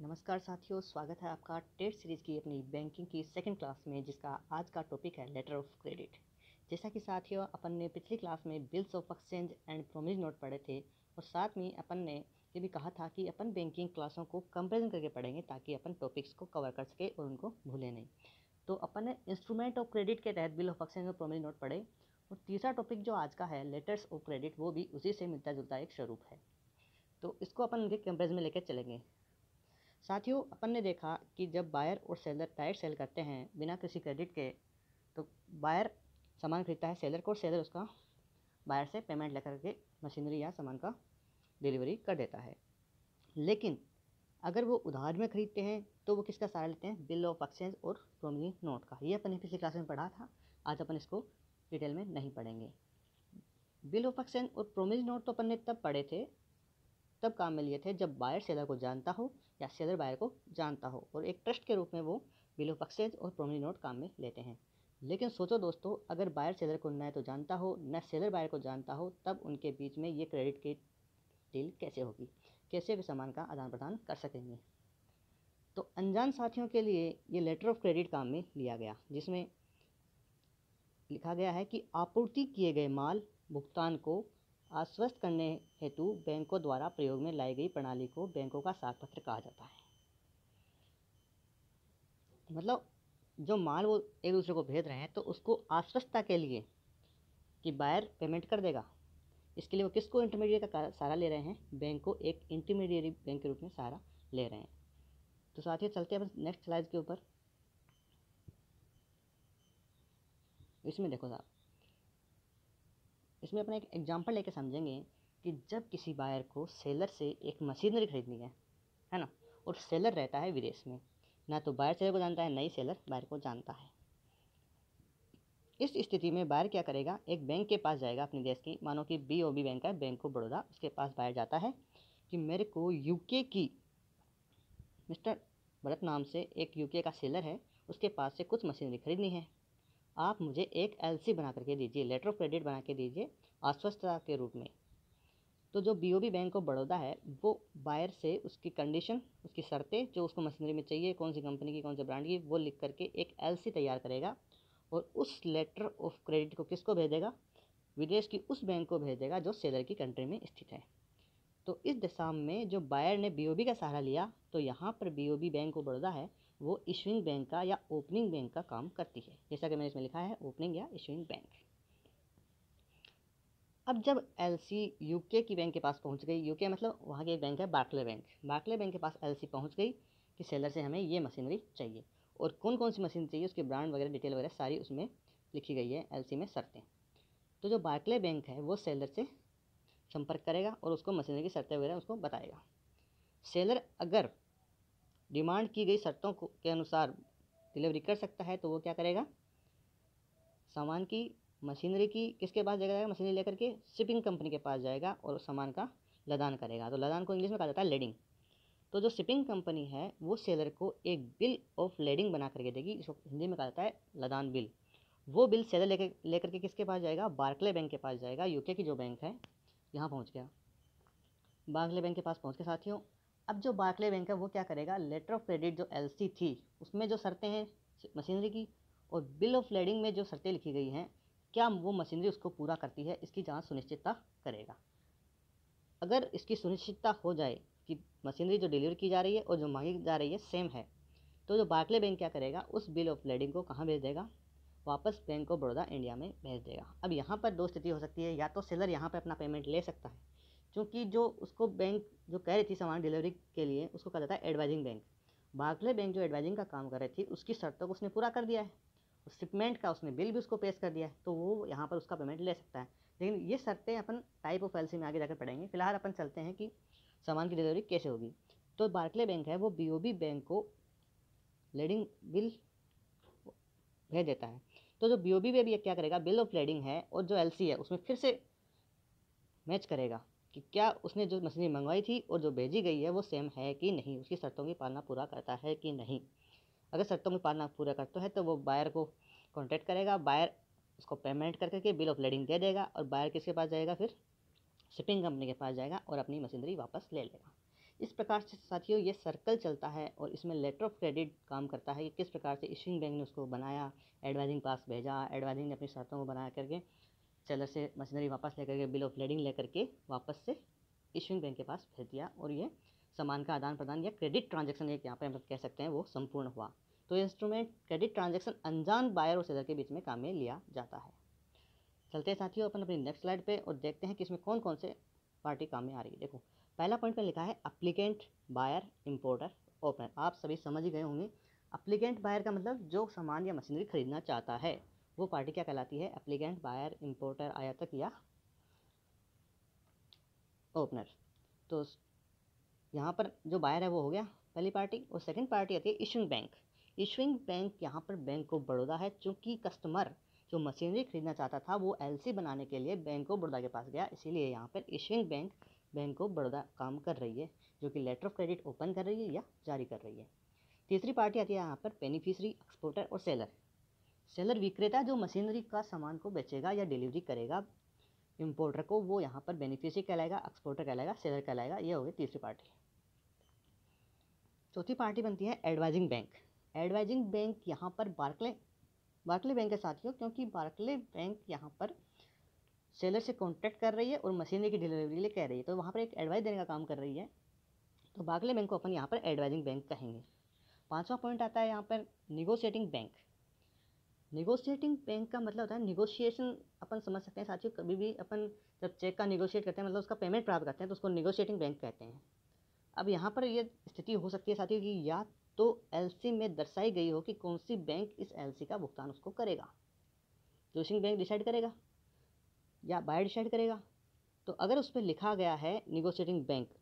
नमस्कार साथियों, स्वागत है आपका टेट सीरीज़ की अपनी बैंकिंग की सेकंड क्लास में, जिसका आज का टॉपिक है लेटर ऑफ क्रेडिट। जैसा कि साथियों अपन ने पिछली क्लास में bills of exchange and promise note पढ़े थे और साथ में अपन ने ये भी कहा था कि अपन बैंकिंग क्लासों को कंपेरिजन करके पढ़ेंगे ताकि अपन टॉपिक्स को कवर कर सके और उनको भूलें नहीं। तो अपन ने इंस्ट्रूमेंट ऑफ क्रेडिट के तहत बिल ऑफ एक्सचेंज और प्रोमिस नोट पढ़े और तीसरा टॉपिक जो आज का है लेटर्स ऑफ क्रेडिट, वो भी उसी से मिलता जुलता एक स्वरूप है। तो इसको अपन उनके कंपेरिजन में लेकर चलेंगे। साथियों, अपन ने देखा कि जब बायर और सेलर डायरेक्ट सेल करते हैं बिना किसी क्रेडिट के, तो बायर सामान खरीदता है सेलर को और सेलर उसका बायर से पेमेंट लेकर के मशीनरी या सामान का डिलीवरी कर देता है। लेकिन अगर वो उधार में खरीदते हैं तो वो किसका सहारा लेते हैं? बिल ऑफ एक्सचेंज और प्रोमिस नोट का। ये अपन ने पिछली क्लास में पढ़ा था, आज अपन इसको डिटेल में नहीं पढ़ेंगे। बिल ऑफ एक्सचेंज और प्रोमिस नोट तो अपन ने तब पढ़े थे, तब काम में लिए थे जब बायर सेलर को जानता हो या सेलर बायर को जानता हो, और एक ट्रस्ट के रूप में वो बिल ऑफ एक्सचेंज और प्रोमिस नोट काम में लेते हैं। लेकिन सोचो दोस्तों, अगर बायर सेलर को न तो जानता हो न सेलर बायर को जानता हो, तब उनके बीच में ये क्रेडिट की डील कैसे होगी? कैसे वे सामान का आदान प्रदान कर सकेंगे? तो अनजान साथियों के लिए ये लेटर ऑफ क्रेडिट काम में लिया गया, जिसमें लिखा गया है कि आपूर्ति किए गए माल भुगतान को आश्वस्त करने हेतु बैंकों द्वारा प्रयोग में लाई गई प्रणाली को बैंकों का साख पत्र कहा जाता है। मतलब जो माल वो एक दूसरे को भेज रहे हैं, तो उसको आश्वस्तता के लिए कि बायर पेमेंट कर देगा, इसके लिए वो किसको इंटरमीडिएट का सहारा ले रहे हैं? बैंक को एक इंटरमीडिएट बैंक के रूप में सहारा ले रहे हैं। तो साथियों, चलते हैं नेक्स्ट स्लाइड के ऊपर। इसमें देखो साहब, इसमें अपने एक एग्जांपल लेके समझेंगे कि जब किसी बायर को सेलर से एक मशीनरी खरीदनी है ना, और सेलर रहता है विदेश में, ना तो बायर सेलर को जानता है, ना ही सेलर बायर को जानता है। इस स्थिति में बायर क्या करेगा? एक बैंक के पास जाएगा अपने देश की, मानो कि BOB बैंक है, बैंक ऑफ बड़ौदा, उसके पास बायर जाता है कि मेरे को यूके की मिस्टर भरत नाम से एक यूके का सेलर है, उसके पास से कुछ मशीनरी खरीदनी है। आप मुझे एक LC बना करके दीजिए, लेटर ऑफ क्रेडिट बना के दीजिए आश्वस्तता के रूप में। तो जो BOB बैंक ऑफ बड़ौदा है, वो बायर से उसकी कंडीशन, उसकी शर्तें, जो उसको मशीनरी में चाहिए, कौन सी कंपनी की, कौन से ब्रांड की, वो लिख करके एक LC तैयार करेगा और उस लेटर ऑफ क्रेडिट को किसको भेज देगा? विदेश की उस बैंक को भेज देगा जो सेलर की कंट्री में स्थित है। तो इस दिशा में जो बायर ने BOB का सहारा लिया, तो यहाँ पर BOB बैंक ऑफ बड़ौदा है, वो इशुइंग बैंक का या ओपनिंग बैंक का काम करती है, जैसा कि मैंने इसमें लिखा है, ओपनिंग या इशुइंग बैंक। अब जब LC यूके की बैंक के पास पहुंच गई, यूके मतलब वहाँ की एक बैंक है बार्कले बैंक, बार्कले बैंक के पास LC पहुंच गई कि सेलर से हमें ये मशीनरी चाहिए, और कौन कौन सी मशीन चाहिए, उसके ब्रांड वगैरह, डिटेल वगैरह सारी उसमें लिखी गई है LC में, शर्तें। तो जो बार्कले बैंक है वो सेलर से संपर्क करेगा और उसको मशीनरी की शर्तें वगैरह उसको बताएगा। सेलर अगर डिमांड की गई शर्तों के अनुसार डिलीवरी कर सकता है तो वो क्या करेगा? सामान की, मशीनरी की किसके पास जाएगा? मशीनरी लेकर के शिपिंग कंपनी के पास जाएगा और सामान का लदान करेगा। तो लदान को इंग्लिश में कहा जाता है लेडिंग। तो जो शिपिंग कंपनी है वो सेलर को एक बिल ऑफ लेडिंग बना करके देगी, इसको हिंदी में कहा जाता है लदान बिल। वो बिल सेलर लेकर के किसके पास जाएगा? बार्कले बैंक के पास जाएगा, यूके की जो बैंक है। यहाँ पहुँच गया, बार्कले बैंक के पास पहुँच के साथियों, अब जो बार्कले बैंक है वो क्या करेगा? लेटर ऑफ क्रेडिट जो LC थी उसमें जो शर्तें हैं मशीनरी की, और बिल ऑफ लेडिंग में जो शर्तें लिखी गई हैं, क्या वो मशीनरी उसको पूरा करती है, इसकी जांच सुनिश्चितता करेगा। अगर इसकी सुनिश्चितता हो जाए कि मशीनरी जो डिलीवर की जा रही है और जो मांगी जा रही है सेम है, तो जो बार्कले बैंक क्या करेगा? उस बिल ऑफ लेडिंग को कहाँ भेज देगा? वापस बैंक ऑफ बड़ौदा इंडिया में भेज देगा। अब यहाँ पर दो स्थिति हो सकती है, या तो सेलर यहाँ पर अपना पेमेंट ले सकता है, क्योंकि जो उसको बैंक जो कह रही थी सामान डिलीवरी के लिए, उसको कहा जाता है एडवाइजिंग बैंक। बार्कले बैंक जो एडवाइजिंग का काम कर रही थी, उसकी शर्तों को उसने पूरा कर दिया है, शिपमेंट का उसने बिल भी उसको पेश कर दिया है, तो वो यहाँ पर उसका पेमेंट ले सकता है। लेकिन ये शर्तें अपन टाइप ऑफ LC में आगे जाकर पढ़ेंगे। फिलहाल अपन चलते हैं कि सामान की डिलीवरी कैसे होगी। तो बार्कले बैंक है वो BOB बैंक को लेडिंग बिल भेज देता है। तो जो BOB में भी क्या करेगा? बिल ऑफ लेडिंग है और जो LC है उसमें फिर से मैच करेगा कि क्या उसने जो मशीनरी मंगवाई थी और जो भेजी गई है वो सेम है कि नहीं, उसकी शर्तों की पालना पूरा करता है कि नहीं। अगर शर्तों की पालना पूरा करता है तो वो बायर को कॉन्टैक्ट करेगा, बायर उसको पेमेंट करके बिल ऑफ लेडिंग दे देगा, और बायर किसके पास जाएगा? फिर शिपिंग कंपनी के पास जाएगा और अपनी मशीनरी वापस ले लेगा। इस प्रकार से साथियों ये सर्कल चलता है और इसमें लेटर ऑफ क्रेडिट काम करता है कि किस प्रकार से इशूइंग बैंक ने उसको बनाया, एडवाइजिंग पास भेजा, एडवाइजिंग ने अपनी शर्तों को बना करके सेलर से मशीनरी वापस लेकर के बिल ऑफ लेडिंग लेकर के वापस से इशूइंग बैंक के पास भेज दिया और ये सामान का आदान प्रदान या क्रेडिट ट्रांजैक्शन एक यहाँ पे हम कह सकते हैं वो संपूर्ण हुआ। तो ये इंस्ट्रूमेंट क्रेडिट ट्रांजैक्शन अनजान बायर और सेलर के बीच में काम में लिया जाता है। चलते हैं साथियों अपन अपनी नेक्स्ट स्लाइड पे और देखते हैं कि इसमें कौन कौन से पार्टी काम में आ रही है। देखो पहला पॉइंट में लिखा है अप्लीकेंट, बायर, इंपोर्टर, ओपनर। आप सभी समझ ही गए होंगे। अप्लीकेंट बायर का मतलब जो सामान या मशीनरी खरीदना चाहता है वो पार्टी क्या कहलाती है? एप्लीकेंट, बायर, इंपोर्टर, आयातक या ओपनर। तो यहाँ पर जो बायर है वो हो गया पहली पार्टी और सेकंड पार्टी आती है इशूइंग बैंक। इशूइंग बैंक यहाँ पर बैंक ऑफ बड़ौदा है। चूँकि कस्टमर जो मशीनरी खरीदना चाहता था वो एलसी बनाने के लिए बैंक ऑफ बड़ौदा के पास गया, इसीलिए यहाँ पर issuing bank bank of Baroda काम कर रही है, जो कि लेटर ऑफ क्रेडिट ओपन कर रही है या जारी कर रही है। तीसरी पार्टी आती है यहाँ पर बेनिफिशरी, एक्सपोर्टर और सेलर। सेलर विक्रेता जो मशीनरी का सामान को बेचेगा या डिलीवरी करेगा इंपोर्टर को, वो यहाँ पर बेनिफिशरी कहलाएगा, एक्सपोर्टर कहलाएगा, सेलर कहलाएगा। ये हो गई तीसरी पार्टी। चौथी पार्टी बनती है एडवाइजिंग बैंक। एडवाइजिंग बैंक यहाँ पर बार्कले बैंक के साथियों, क्योंकि बार्कले बैंक यहाँ पर सेलर से कॉन्टैक्ट कर रही है और मशीनरी की डिलीवरी के लिए कह रही है, तो वहाँ पर एक एडवाइस देने का काम कर रही है। तो बार्कले बैंक को अपन यहाँ पर एडवाइजिंग बैंक कहेंगे। पांचवा पॉइंट आता है यहाँ पर निगोशिएटिंग बैंक। निगोशिएटिंग बैंक का मतलब होता है निगोशिएशन। अपन समझ सकते हैं साथियों, कभी भी अपन जब चेक का निगोशिएट करते हैं मतलब उसका पेमेंट प्राप्त करते हैं तो उसको निगोशिएटिंग बैंक कहते हैं। अब यहाँ पर ये स्थिति हो सकती है साथियों कि या तो एलसी में दर्शाई गई हो कि कौन सी बैंक इस एलसी का भुगतान उसको करेगा, तो इशूइंग बैंक डिसाइड करेगा या बायर डिसाइड करेगा। तो अगर उस पर लिखा गया है निगोशिएटिंग बैंक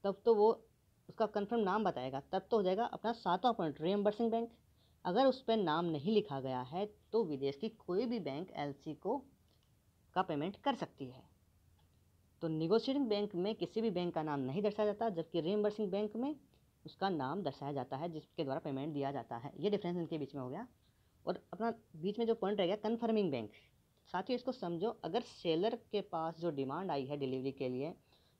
तब तो वो उसका कंफर्म नाम बताएगा, तब तो हो जाएगा अपना सातवां पॉइंट रीएम्बर्सिंग बैंक। अगर उस पर नाम नहीं लिखा गया है तो विदेश की कोई भी बैंक एलसी को का पेमेंट कर सकती है। तो निगोशिएटिंग बैंक में किसी भी बैंक का नाम नहीं दर्शाया जाता, जबकि रीइंबर्सिंग बैंक में उसका नाम दर्शाया जाता है जिसके द्वारा पेमेंट दिया जाता है। ये डिफरेंस इनके बीच में हो गया। और अपना बीच में जो पॉइंट रह गया कन्फर्मिंग बैंक। साथियों इसको समझो, अगर सेलर के पास जो डिमांड आई है डिलीवरी के लिए,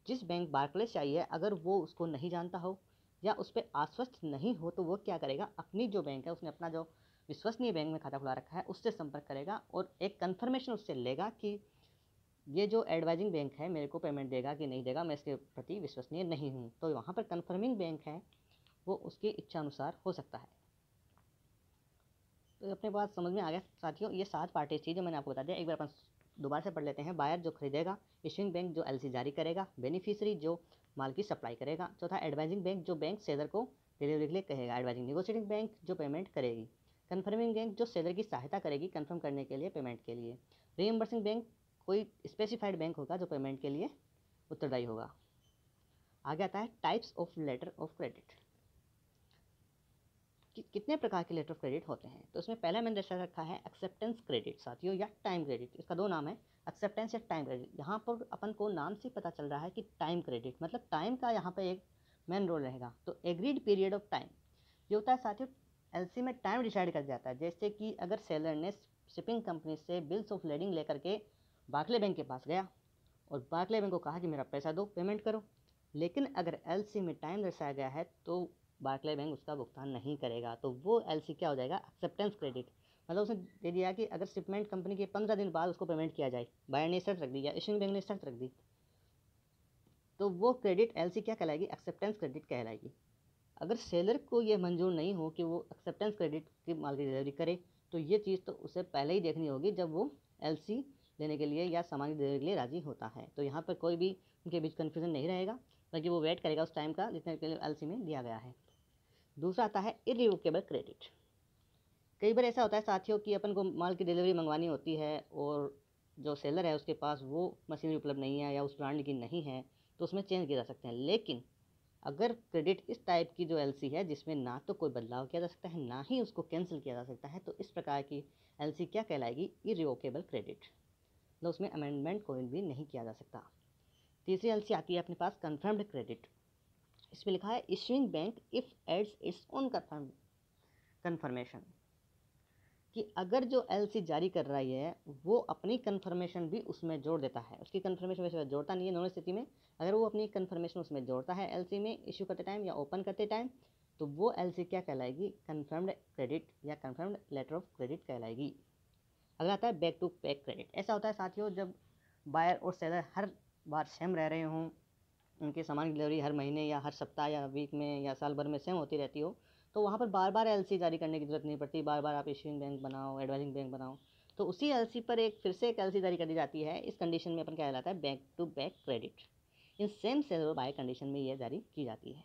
जिस बैंक बार्कलेस चाहिए, अगर वो उसको नहीं जानता हो या उस पर आश्वस्त नहीं हो तो वो क्या करेगा, अपनी जो बैंक है उसने अपना जो विश्वसनीय बैंक में खाता खुला रखा है उससे संपर्क करेगा और एक कन्फर्मेशन उससे लेगा कि ये जो एडवाइजिंग बैंक है मेरे को पेमेंट देगा कि नहीं देगा, मैं इसके प्रति विश्वसनीय नहीं हूँ। तो वहाँ पर कन्फर्मिंग बैंक है वो उसकी इच्छा अनुसार हो सकता है। तो अपने बात समझ में आ गया साथियों। ये 7 पार्टी थी जो मैंने आपको बता दिया। एक बार अपन दोबारा से पढ़ लेते हैं। बायर जो खरीदेगा, इशूइंग बैंक जो एलसी जारी करेगा, बेनिफिशियरी जो माल की सप्लाई करेगा, चौथा एडवाइजिंग बैंक जो बैंक सेलर को डिलीवरी के लिए कहेगा, एडवाइजिंग निगोशिएटिंग बैंक जो पेमेंट करेगी, कन्फर्मिंग बैंक जो सेलर की सहायता करेगी कन्फर्म करने के लिए पेमेंट के लिए, रीइंबर्सिंग बैंक कोई स्पेसिफाइड बैंक होगा जो पेमेंट के लिए उत्तरदायी होगा। आगे आता है types of letter of credit. कितने प्रकार के लेटर ऑफ क्रेडिट होते हैं, तो उसमें पहला मैंने दर्शा रखा है एक्सेप्टेंस क्रेडिट साथियों, या टाइम क्रेडिट। इसका 2 नाम है, एक्सेप्टेंस या टाइम क्रेडिट। यहाँ पर अपन को नाम से पता चल रहा है कि टाइम क्रेडिट मतलब टाइम का यहाँ पर एक मेन रोल रहेगा। तो एग्रीड पीरियड ऑफ टाइम ये होता है साथियों, एलसी में टाइम डिसाइड कर जाता है। जैसे कि अगर सेलर ने शिपिंग कंपनी से बिल्स ऑफ लेडिंग लेकर के बार्कले बैंक के पास गया और बार्कले बैंक को कहा कि मेरा पैसा दो, पेमेंट करो, लेकिन अगर एलसी में टाइम दर्शाया गया है तो बार्कले बैंक उसका भुगतान नहीं करेगा, तो वो एलसी क्या हो जाएगा, एक्सेप्टेंस क्रेडिट। मतलब उसने दे दिया कि अगर शिपमेंट कंपनी के 15 दिन बाद उसको पेमेंट किया जाए, बायर ने शर्त रख दी या इशूइंग बैंक ने शर्त रख दी, तो वो क्रेडिट एलसी क्या कहलाएगी, एक्सेप्टेंस क्रेडिट कहलाएगी। अगर सेलर को ये मंजूर नहीं हो कि वो एक्सेप्टेंस क्रेडिट की माल की डिलीवरी करे, तो ये चीज़ तो उसे पहले ही देखनी होगी जब वो एलसी लेने के लिए या सामान की डिलीवरी के लिए राज़ी होता है। तो यहाँ पर कोई भी उनके बीच कन्फ्यूजन नहीं रहेगा, बल्कि वो वेट करेगा उस टाइम का जितने के लिए एलसी में दिया गया है। दूसरा आता है इररिवोकेबल क्रेडिट। कई बार ऐसा होता है साथियों कि अपन को माल की डिलीवरी मंगवानी होती है और जो सेलर है उसके पास वो मशीनरी उपलब्ध नहीं है या उस ब्रांड की नहीं है, तो उसमें चेंज किए जा सकते हैं। लेकिन अगर क्रेडिट इस टाइप की जो एलसी है जिसमें ना तो कोई बदलाव किया जा सकता है ना ही उसको कैंसिल किया जा सकता है, तो इस प्रकार की एलसी क्या कहलाएगी, इररिवोकेबल क्रेडिट। तो उसमें अमेंडमेंट कोई भी नहीं किया जा सकता। तीसरी एलसी आती है अपने पास कन्फर्म्ड क्रेडिट। इसमें लिखा है issuing bank if adds its own confirmation. कि अगर जो एलसी जारी कर रही है वो अपनी कन्फर्मेशन भी उसमें जोड़ देता है, उसकी कन्फर्मेशन वैसे जोड़ता नहीं है दोनों स्थिति में, अगर वो अपनी कन्फर्मेशन उसमें जोड़ता है एलसी में इशू करते टाइम या ओपन करते टाइम, तो वो एलसी क्या कहलाएगी, कन्फर्म्ड क्रेडिट या कन्फर्म्ड लेटर ऑफ क्रेडिट कहलाएगी। अगला आता है बैक टू बैक क्रेडिट। ऐसा होता है साथियों जब बायर और सेलर हर बार सेम रह रहे हों, उनके सामान की डिलीवरी हर महीने या हर सप्ताह या वीक में या साल भर में सेम होती रहती हो, तो वहाँ पर बार बार एलसी जारी करने की जरूरत नहीं पड़ती, बार बार आप इशूइंग बैंक बनाओ, एडवाइजिंग बैंक बनाओ, तो उसी एलसी पर फिर से एक एलसी जारी कर दी जाती है। इस कंडीशन में अपन क्या कहलाता है, बैक टू बैक क्रेडिट। इन सेम सेलर और बायर कंडीशन में यह जारी की जाती है।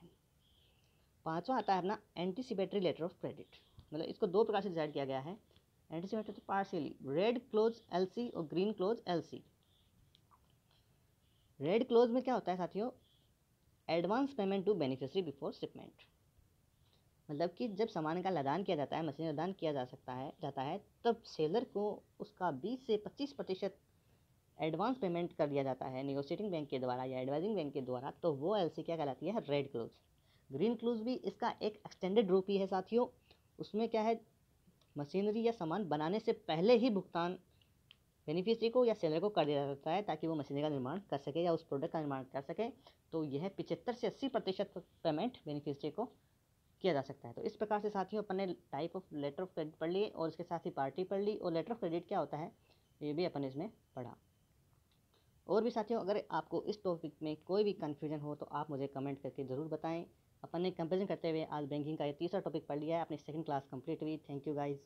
पांचवा आता है अपना एंटीसिपेटरी लेटर ऑफ क्रेडिट। मतलब इसको दो प्रकार से डिसाइड किया गया है। एंटीसिपेटरी तो पार्शियली, रेड क्लोज एलसी और green clause LC. Red clause में क्या होता है साथियों, advance payment to beneficiary before shipment. मतलब कि जब सामान का लदान किया जाता है, मशीन लदान किया जाता है तब सेलर को उसका 20 से 25% एडवांस पेमेंट कर दिया जाता है निगोशिएटिंग बैंक के द्वारा या एडवाइजिंग बैंक के द्वारा, तो वो एलसी क्या कहलाती है, रेड क्लोज। ग्रीन क्लोज भी इसका एक एक्सटेंडेड रूप ही है साथियों। उसमें क्या है, मशीनरी या सामान बनाने से पहले ही भुगतान बेनिफिशियरी को या सेलर को कर दिया जाता है ताकि वो मशीनरी का निर्माण कर सके या उस प्रोडक्ट का निर्माण कर सके। तो यह 75 से 80% पेमेंट बेनिफिशियरी को किया जा सकता है। तो इस प्रकार से साथियों अपन ने type of letter of credit पढ़ लिए और इसके साथ ही पार्टी पढ़ ली, और लेटर ऑफ क्रेडिट क्या होता है ये भी अपन इसमें पढ़ा। और भी साथियों अगर आपको इस टॉपिक में कोई भी कन्फ्यूजन हो तो आप मुझे कमेंट करके ज़रूर बताएं। अपन ने कंपेरिजन करते हुए आज बैंकिंग का ये तीसरा टॉपिक पढ़ लिया है, अपनी सेकंड क्लास कंप्लीट हुई। Thank you guys.